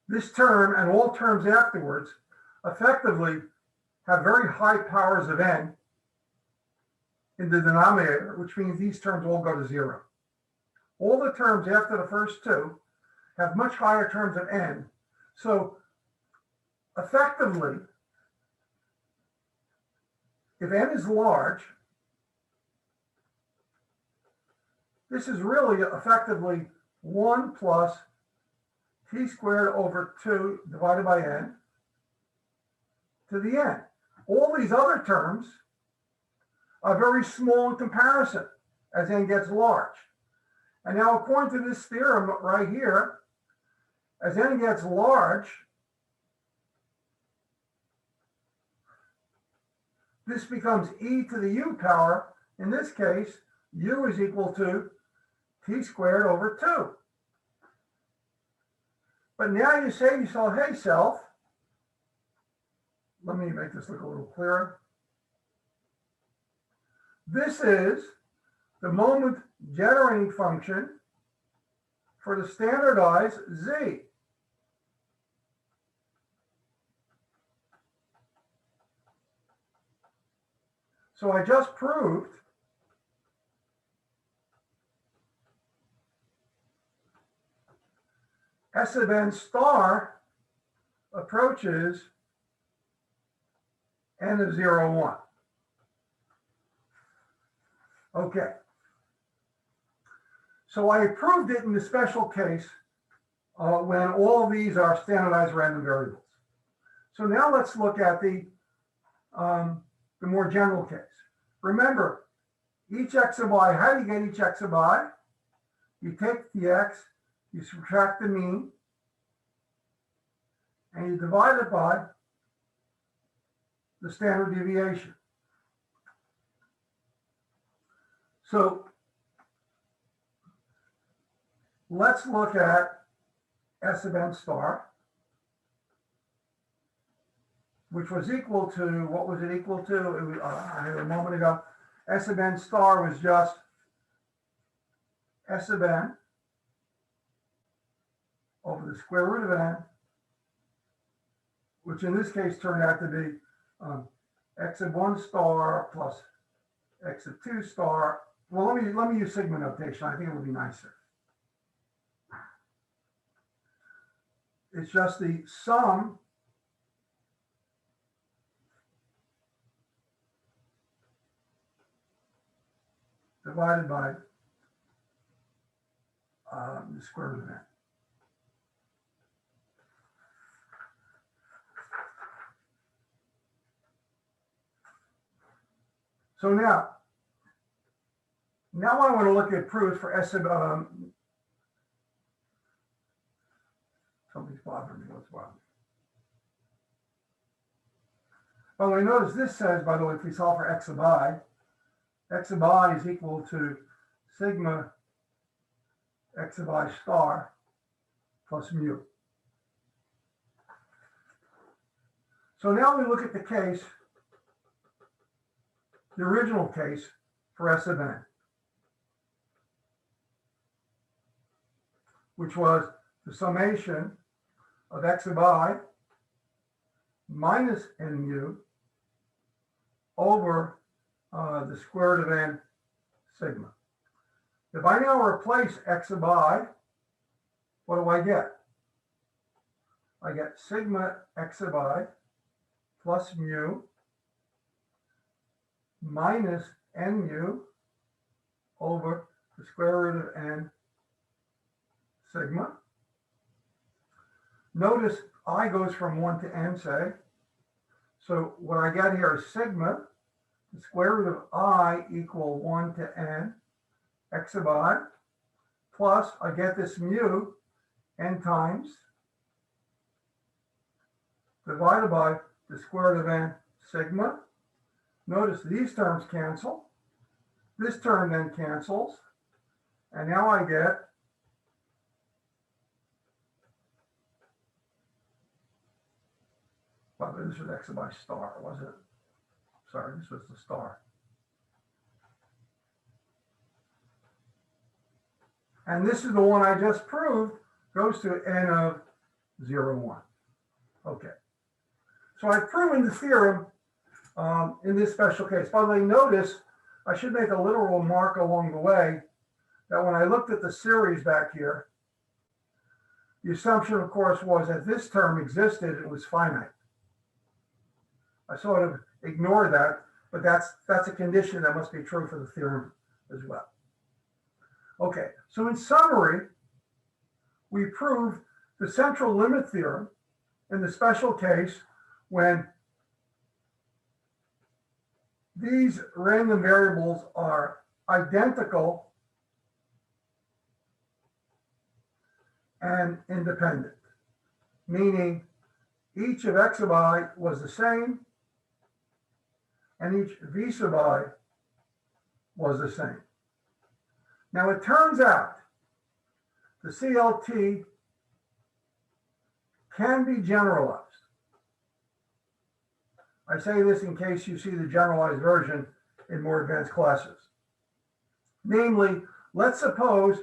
[SPEAKER 1] this term and all terms afterwards effectively have very high powers of n in the denominator, which means these terms all go to 0. All the terms after the first two have much higher terms of n. So effectively, if n is large, this is really effectively 1 plus t squared over 2 divided by n to the n. All these other terms are very small in comparison as n gets large. And now, according to this theorem right here, as n gets large, this becomes e to the u power. In this case, u is equal to t squared over 2. But now you say to yourself, hey, self, let me make this look a little clearer. This is the moment generating function for the standardized z. So I just proved S of n star approaches n of 0, 1. Okay. So I proved it in the special case when all of these are standardized random variables. So now let's look at the more general case. remember, each x sub I, how do you get each x sub I? You take the x, you subtract the mean, and you divide it by the standard deviation. So let's look at S of n star, which was equal to, what was it equal to? It was, I had a moment ago. S of n star was just S of n over the square root of n, which in this case turned out to be x of 1 star plus x of 2 star. Well, let me use sigma notation. I think it would be nicer. It's just the sum divided by the square root of n. So now I want to look at proofs for S of, something's bothering me, what's bothering me? By the way, notice this says, by the way, if we solve for x of I is equal to sigma x of I star plus mu. So now we look at the case, the original case for S of n, which was the summation of x of I minus n mu over the square root of n sigma. If I now replace x of I, what do I get? I get sigma x of I plus mu minus n mu over the square root of n sigma. Notice I goes from 1 to n, say. So what I get here is sigma, the square root of I equal 1 to n, x of I, plus I get this mu, n times, divided by the square root of n sigma. Notice these terms cancel. This term then cancels. And now I get well, this was x of I star, wasn't it? Sorry, this was the star. And this is the one I just proved goes to n of 0, 1. Okay. So I've proven the theorem in this special case. By the way, notice I should make a little remark along the way that when I looked at the series back here, the assumption, of course, was that this term existed, it was finite. I sort of ignored that, but that's a condition that must be true for the theorem as well. Okay, so in summary, we proved the central limit theorem in the special case when these random variables are identical and independent, meaning each of x of I was the same and each v sub I was the same. Now it turns out the CLT can be generalized. I say this in case you see the generalized version in more advanced classes. Namely, let's suppose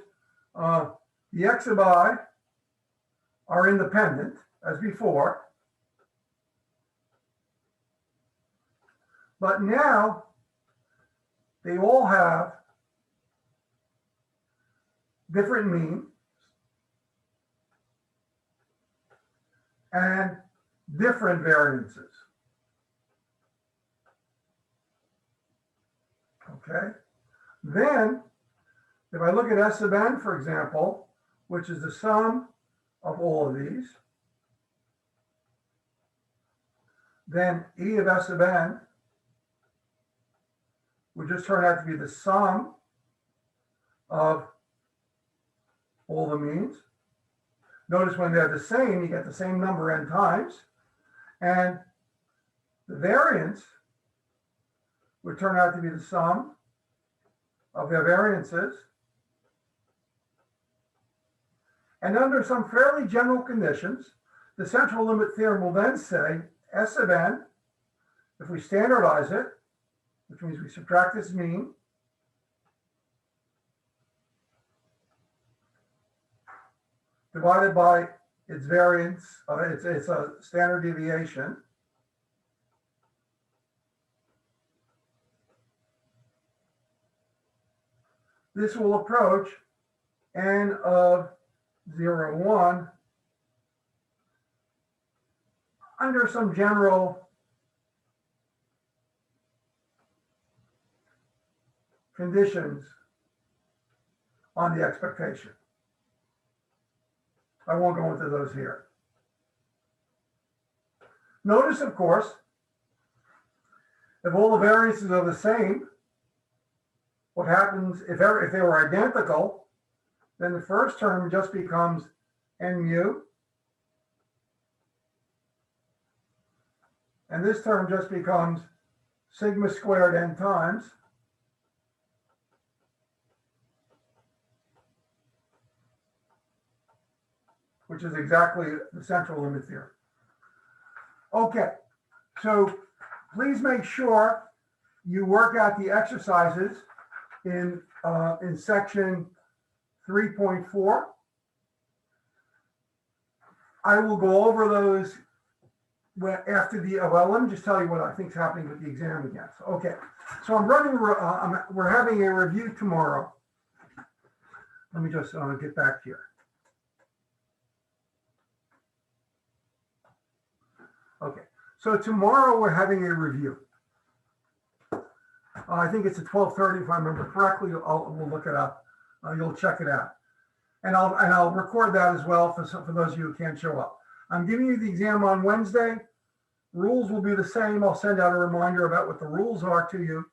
[SPEAKER 1] the x of I are independent as before, but now they all have different means and different variances. Okay. Then, if I look at S of n, for example, which is the sum of all of these, then E of S of n would just turn out to be the sum of all the means. Notice when they're the same, you get the same number n times. And the variance would turn out to be the sum of their variances. And under some fairly general conditions, the central limit theorem will then say S of n, if we standardize it, which means we subtract this mean, divided by its variance, it's a standard deviation. This will approach n of 0, 1 under some general conditions on the expectation. I won't go into those here. Notice, of course, if all the variances are the same, what happens if they were identical, then the first term just becomes n mu. And this term just becomes sigma squared n times. Which is exactly the central limit theorem. Okay, so please make sure you work out the exercises in section 3.4. I will go over those after the, well, let me just tell you what I think is happening with the exam again. So, okay, so we're having a review tomorrow. Let me just get back here. Okay, so tomorrow we're having a review. I think it's at 12:30 if I remember correctly. We'll look it up. You'll check it out, and I'll record that as well for those of you who can't show up. I'm giving you the exam on Wednesday. Rules will be the same. I'll send out a reminder about what the rules are to you.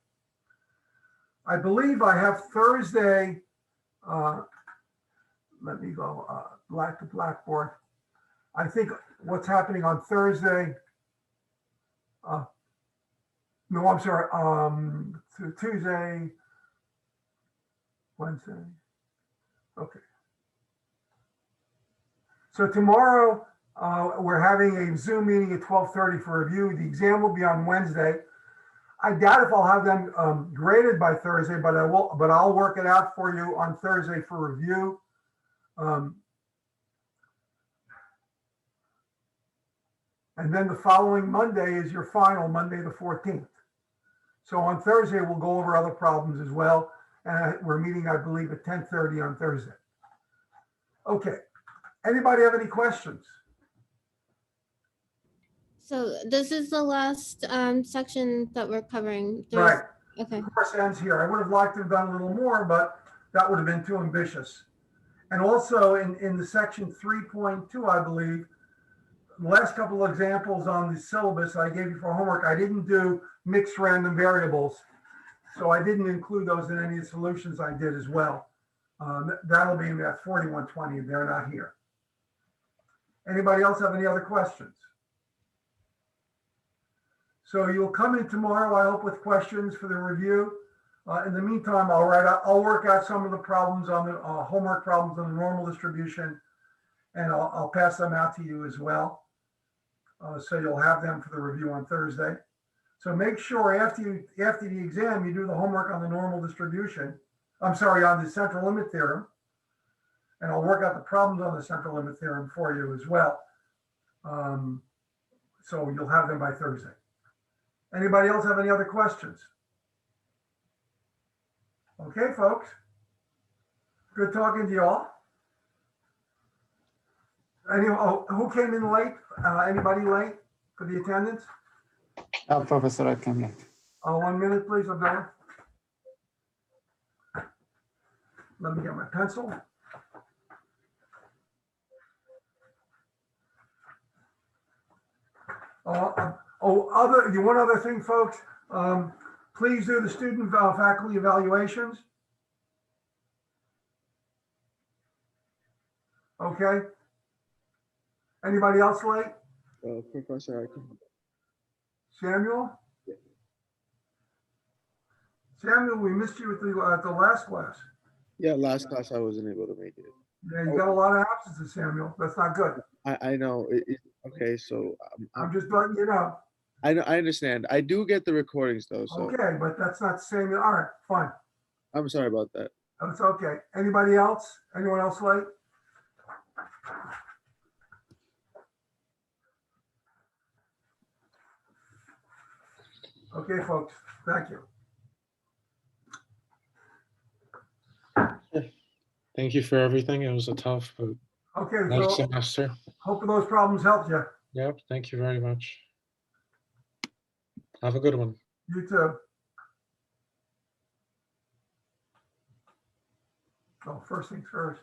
[SPEAKER 1] I believe I have Thursday. Let me go black to blackboard. I think what's happening on Thursday. No, I'm sorry. Tuesday, Wednesday. Okay. So tomorrow we're having a Zoom meeting at 12:30 for review. The exam will be on Wednesday. I doubt if I'll have them graded by Thursday, but I'll work it out for you on Thursday for review. And then the following Monday is your final, Monday the 14th. So on Thursday, we'll go over other problems as well. And we're meeting, I believe, at 10:30 on Thursday. Okay. Anybody have any questions?
[SPEAKER 2] So this is the last section that we're covering.
[SPEAKER 1] Right.
[SPEAKER 2] Okay.
[SPEAKER 1] The course ends here. I would have liked to have done a little more, but that would have been too ambitious. And also in the section 3.2, I believe, the last couple of examples on the syllabus I gave you for homework, I didn't do mixed random variables. So I didn't include those in any of the solutions I did as well. That'll be in that 4120. They're not here. Anybody else have any other questions? So you'll come in tomorrow, I hope, with questions for the review. In the meantime, I'll work out some of the problems on the homework problems on the normal distribution, and I'll pass them out to you as well. So you'll have them for the review on Thursday. So make sure after the exam, you do the homework on the normal distribution. I'm sorry, on the central limit theorem. And I'll work out the problems on the central limit theorem for you as well. So you'll have them by Thursday. Anybody else have any other questions? Okay, folks. Good talking to you all. Who came in late? Anybody late for the attendance?
[SPEAKER 3] Professor, I came late.
[SPEAKER 1] 1 minute, please, Abdullah. Let me get my pencil. One other thing, folks. please do the student faculty evaluations. Okay. Anybody else late?
[SPEAKER 4] Professor, I can.
[SPEAKER 1] Samuel? Samuel, we missed you at the last class.
[SPEAKER 4] Yeah, last class I wasn't able to make it.
[SPEAKER 1] Yeah, you got a lot of absences, Samuel. That's not good.
[SPEAKER 4] I know. Okay, so
[SPEAKER 1] I'm just letting you know.
[SPEAKER 4] I understand. I do get the recordings though, so
[SPEAKER 1] Okay, but that's not Samuel. All right, fine.
[SPEAKER 4] I'm sorry about that.
[SPEAKER 1] That's okay. Anybody else? Anyone else late? Okay, folks, thank you.
[SPEAKER 5] Thank you for everything. It was a tough but
[SPEAKER 1] Okay,
[SPEAKER 5] nice
[SPEAKER 1] so
[SPEAKER 5] semester.
[SPEAKER 1] hoping those problems helped you.
[SPEAKER 5] Yep, thank you very much. Have a good one.
[SPEAKER 1] You too. Oh, first things first.